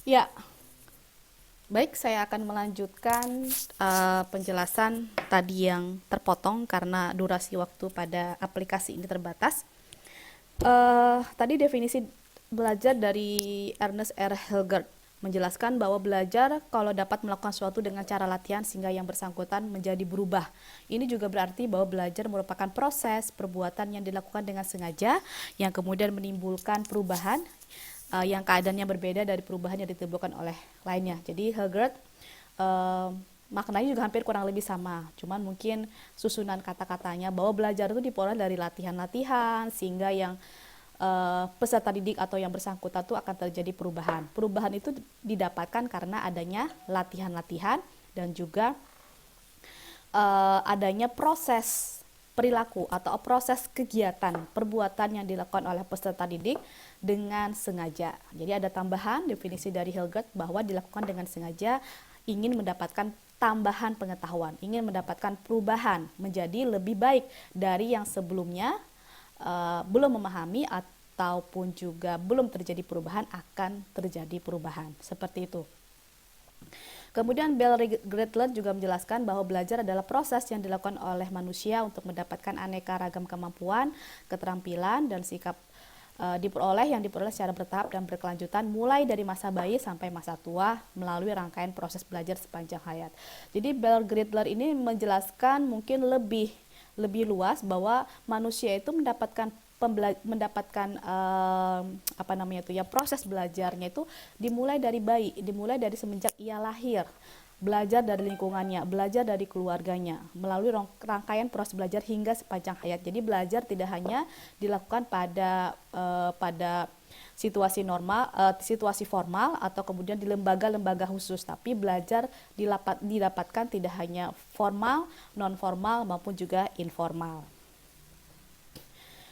Ya, baik, saya akan melanjutkan penjelasan tadi yang terpotong karena durasi waktu pada aplikasi ini terbatas. Tadi definisi belajar dari Ernest R. Hilgert menjelaskan bahwa belajar kalau dapat melakukan sesuatu dengan cara latihan sehingga yang bersangkutan menjadi berubah. Ini juga berarti bahwa belajar merupakan proses perbuatan yang dilakukan dengan sengaja yang kemudian menimbulkan perubahan yang keadaannya berbeda dari perubahan yang ditimbulkan oleh lainnya. Jadi Hilgert uh, maknanya juga hampir kurang lebih sama, cuman mungkin susunan kata-katanya bahwa belajar itu diperoleh dari latihan-latihan sehingga yang peserta didik atau yang bersangkutan itu akan terjadi perubahan. Perubahan itu didapatkan karena adanya latihan-latihan dan juga adanya proses perilaku atau proses kegiatan perbuatan yang dilakukan oleh peserta didik dengan sengaja. Jadi ada tambahan definisi dari Hilgert bahwa dilakukan dengan sengaja ingin mendapatkan tambahan pengetahuan, ingin mendapatkan perubahan menjadi lebih baik dari yang sebelumnya belum memahami ataupun juga belum terjadi perubahan akan terjadi perubahan. Seperti itu. Kemudian Bell Gretler juga menjelaskan bahwa belajar adalah proses yang dilakukan oleh manusia untuk mendapatkan aneka ragam kemampuan, keterampilan, dan sikap yang diperoleh secara bertahap dan berkelanjutan mulai dari masa bayi sampai masa tua melalui rangkaian proses belajar sepanjang hayat. Jadi Bell Gretler ini menjelaskan mungkin lebih luas bahwa manusia itu mendapatkan proses belajarnya itu dimulai dari bayi, dimulai dari semenjak ia lahir, belajar dari lingkungannya, belajar dari keluarganya, melalui rangkaian proses belajar hingga sepanjang hayat. Jadi belajar tidak hanya dilakukan pada situasi normal, situasi formal atau kemudian di lembaga-lembaga khusus, tapi belajar didapatkan tidak hanya formal, non formal maupun juga informal.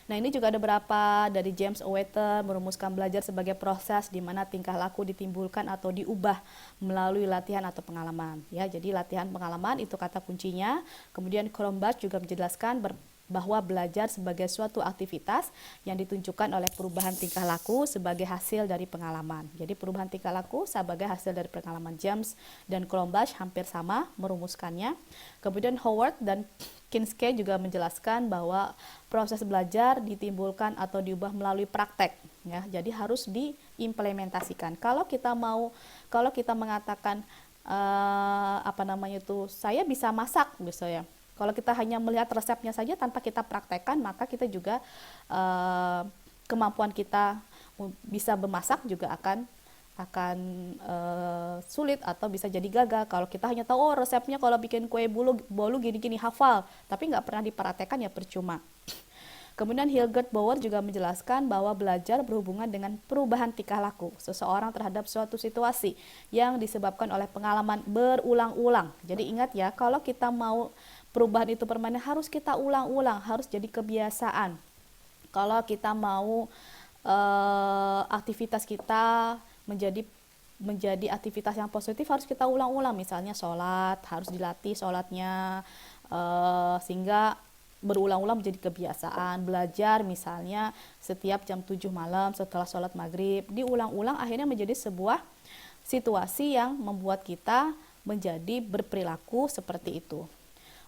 Nah, ini juga ada beberapa dari James Oweter merumuskan belajar sebagai proses di mana tingkah laku ditimbulkan atau diubah melalui latihan atau pengalaman. Ya, jadi latihan pengalaman itu kata kuncinya. Kemudian Cronbach juga menjelaskan bahwa belajar sebagai suatu aktivitas yang ditunjukkan oleh perubahan tingkah laku sebagai hasil dari pengalaman. Jadi perubahan tingkah laku sebagai hasil dari pengalaman. James dan Cronbach hampir sama merumuskannya. Kemudian Howard dan Kinske juga menjelaskan bahwa proses belajar ditimbulkan atau diubah melalui praktek, ya. Jadi harus diimplementasikan. Kalau kita mengatakan saya bisa masak, misalnya. Kalau kita hanya melihat resepnya saja tanpa kita praktekkan, maka kita juga kemampuan kita bisa memasak juga akan sulit atau bisa jadi gagal. Kalau kita hanya tahu resepnya kalau bikin kue bolu gini-gini hafal, tapi nggak pernah dipraktekkan ya percuma. Kemudian Hilgert Bauer juga menjelaskan bahwa belajar berhubungan dengan perubahan tingkah laku seseorang terhadap suatu situasi yang disebabkan oleh pengalaman berulang-ulang. Jadi ingat ya, kalau kita mau perubahan itu permanen harus kita ulang-ulang, harus jadi kebiasaan. Kalau kita mau aktivitas kita menjadi aktivitas yang positif harus kita ulang-ulang, misalnya sholat harus dilatih sholatnya sehingga berulang-ulang menjadi kebiasaan. Belajar misalnya setiap jam 7 malam setelah sholat maghrib diulang-ulang, akhirnya menjadi sebuah situasi yang membuat kita menjadi berperilaku seperti itu.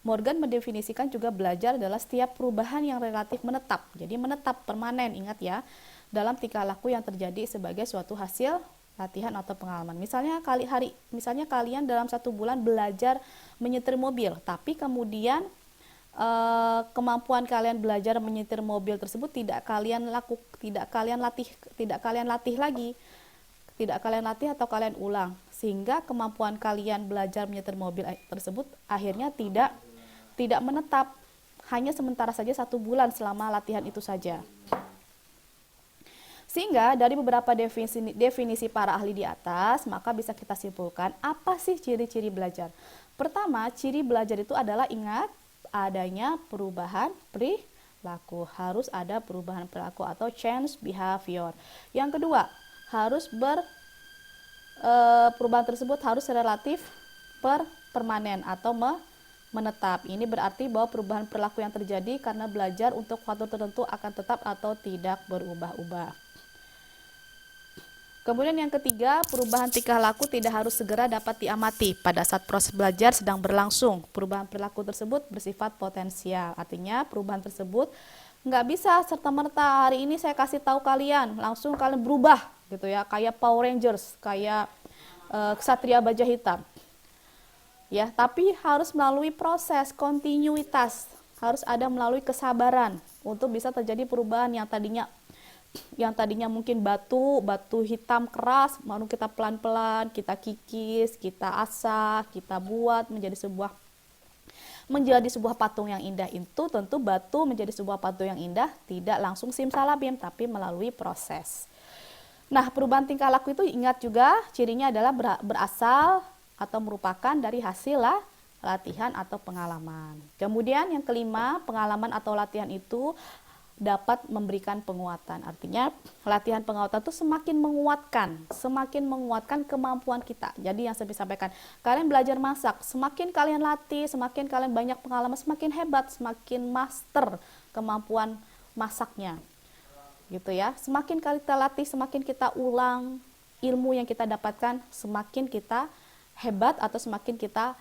Morgan mendefinisikan juga belajar adalah setiap perubahan yang relatif menetap. Jadi menetap, permanen, ingat ya, dalam tingkah laku yang terjadi sebagai suatu hasil latihan atau pengalaman. Misalnya kalian dalam 1 bulan belajar menyetir mobil, tapi kemudian kemampuan kalian belajar menyetir mobil tersebut tidak kalian latih atau kalian ulang, sehingga kemampuan kalian belajar menyetir mobil tersebut akhirnya tidak menetap, hanya sementara saja 1 bulan selama latihan itu saja. Sehingga dari beberapa definisi para ahli di atas, maka bisa kita simpulkan apa sih ciri-ciri belajar. Pertama, ciri belajar itu adalah ingat adanya perubahan perilaku. Harus ada perubahan perilaku atau change behavior. Yang kedua, perubahan tersebut harus relatif permanen atau menetap. Ini berarti bahwa perubahan perilaku yang terjadi karena belajar untuk waktu tertentu akan tetap atau tidak berubah-ubah. Kemudian yang ketiga, perubahan tingkah laku tidak harus segera dapat diamati pada saat proses belajar sedang berlangsung. Perubahan perilaku tersebut bersifat potensial. Artinya perubahan tersebut nggak bisa serta-merta hari ini saya kasih tahu kalian, langsung kalian berubah gitu ya, kayak Power Rangers, kayak Ksatria Baja Hitam. Ya, tapi harus melalui proses kontinuitas, harus ada melalui kesabaran untuk bisa terjadi perubahan yang tadinya mungkin batu hitam keras, baru kita pelan-pelan, kita kikis, kita asah, kita buat menjadi sebuah patung yang indah. Itu tentu batu menjadi sebuah patung yang indah tidak langsung simsalabim, tapi melalui proses. Nah, perubahan tingkah laku itu ingat juga cirinya adalah berasal atau merupakan dari hasil latihan atau pengalaman. Kemudian yang kelima, pengalaman atau latihan itu dapat memberikan penguatan. Artinya latihan penguatan itu semakin menguatkan kemampuan kita. Jadi yang saya sampaikan, kalian belajar masak, semakin kalian latih, semakin kalian banyak pengalaman, semakin hebat, semakin master kemampuan masaknya. Gitu ya. Semakin kita latih, semakin kita ulang, ilmu yang kita dapatkan semakin kita hebat atau semakin kita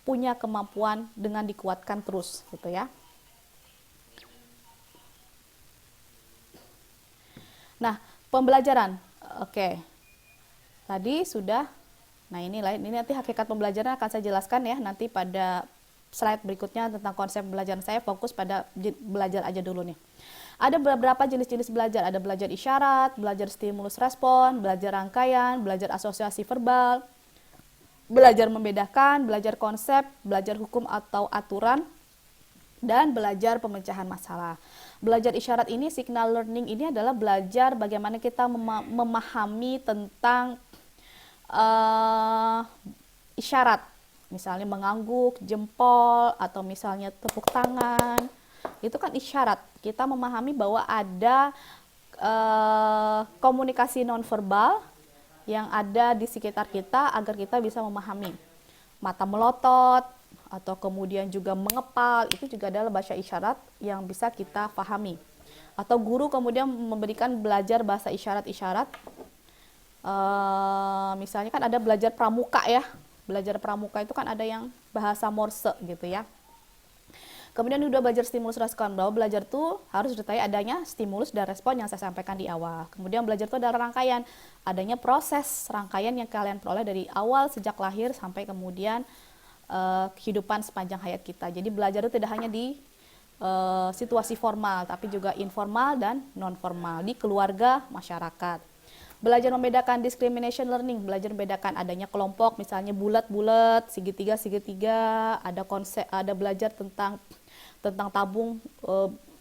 punya kemampuan dengan dikuatkan terus, gitu ya. Nah, pembelajaran. Oke. Tadi sudah. Nah, ini nanti hakikat pembelajaran akan saya jelaskan ya nanti pada slide berikutnya tentang konsep pembelajaran. Saya fokus pada belajar aja dulu nih. Ada beberapa jenis-jenis belajar. Ada belajar isyarat, belajar stimulus respon, belajar rangkaian, belajar asosiasi verbal, belajar membedakan, belajar konsep, belajar hukum atau aturan, dan belajar pemecahan masalah. Belajar isyarat ini, signal learning ini adalah belajar bagaimana kita memahami tentang isyarat. Misalnya mengangguk, jempol, atau misalnya tepuk tangan. Itu kan isyarat. Kita memahami bahwa ada komunikasi nonverbal yang ada di sekitar kita agar kita bisa memahami. Mata melotot, atau kemudian juga mengepal, itu juga adalah bahasa isyarat yang bisa kita pahami. Atau guru kemudian memberikan belajar bahasa isyarat-isyarat. Misalnya kan ada belajar pramuka ya. Belajar pramuka itu kan ada yang bahasa Morse gitu ya. Kemudian udah belajar stimulus respon, bahwa belajar tuh harus detail adanya stimulus dan respon yang saya sampaikan di awal. Kemudian belajar itu adalah rangkaian, adanya proses rangkaian yang kalian peroleh dari awal sejak lahir sampai kemudian kehidupan sepanjang hayat kita. Jadi belajar itu tidak hanya di situasi formal, tapi juga informal dan non formal di keluarga, masyarakat. Belajar membedakan discrimination learning, belajar membedakan adanya kelompok, misalnya bulat-bulat, segitiga, ada konsep, ada belajar tentang tabung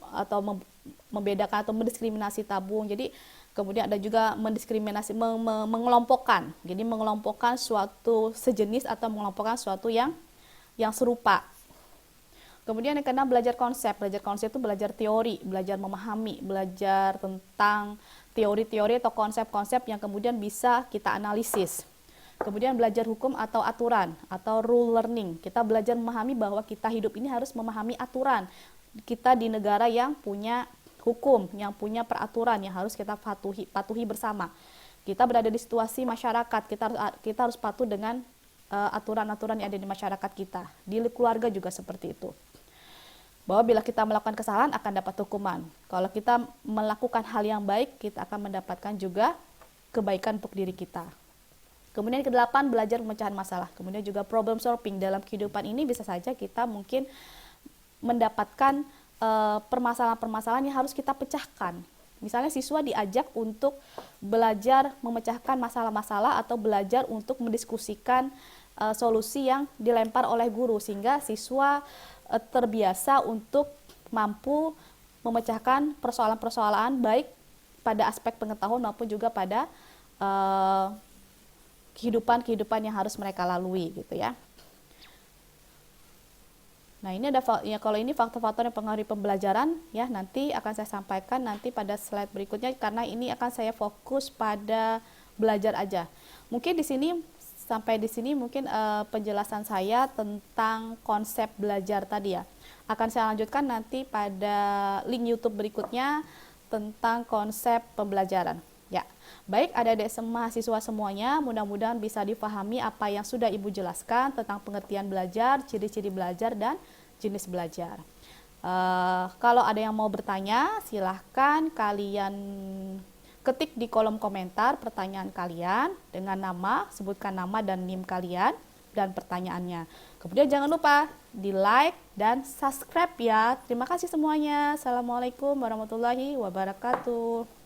atau membedakan atau mendiskriminasi tabung. Jadi kemudian ada juga mendiskriminasi, mengelompokkan. Jadi mengelompokkan suatu sejenis atau mengelompokkan suatu yang serupa. Kemudian yang keenam, belajar konsep. Belajar konsep itu belajar teori, belajar memahami, belajar tentang teori-teori atau konsep-konsep yang kemudian bisa kita analisis. Kemudian belajar hukum atau aturan atau rule learning. Kita belajar memahami bahwa kita hidup ini harus memahami aturan. Kita di negara yang punya hukum, yang punya peraturan yang harus kita patuhi bersama. Kita berada di situasi masyarakat, kita harus patuh dengan aturan-aturan yang ada di masyarakat kita. Di keluarga juga seperti itu. Bahwa bila kita melakukan kesalahan akan dapat hukuman. Kalau kita melakukan hal yang baik, kita akan mendapatkan juga kebaikan untuk diri kita. Kemudian kedelapan, belajar pemecahan masalah. Kemudian juga problem solving. Dalam kehidupan ini bisa saja kita mungkin mendapatkan permasalahan-permasalahan yang harus kita pecahkan. Misalnya siswa diajak untuk belajar memecahkan masalah-masalah atau belajar untuk mendiskusikan solusi yang dilempar oleh guru, sehingga siswa terbiasa untuk mampu memecahkan persoalan-persoalan baik pada aspek pengetahuan maupun juga pada kehidupan yang harus mereka lalui gitu ya. Nah, ini ada ya, kalau ini faktor-faktor yang pengaruhi pembelajaran ya, nanti akan saya sampaikan nanti pada slide berikutnya, karena ini akan saya fokus pada belajar aja. Mungkin di sini sampai di sini mungkin penjelasan saya tentang konsep belajar tadi ya. Akan saya lanjutkan nanti pada link YouTube berikutnya tentang konsep pembelajaran. Ya, baik adik-adik mahasiswa semuanya, mudah-mudahan bisa difahami apa yang sudah Ibu jelaskan tentang pengertian belajar, ciri-ciri belajar, dan jenis belajar. Kalau ada yang mau bertanya, silahkan kalian ketik di kolom komentar pertanyaan kalian dengan nama, sebutkan nama dan NIM kalian dan pertanyaannya. Kemudian jangan lupa di like dan subscribe ya. Terima kasih semuanya. Assalamualaikum warahmatullahi wabarakatuh.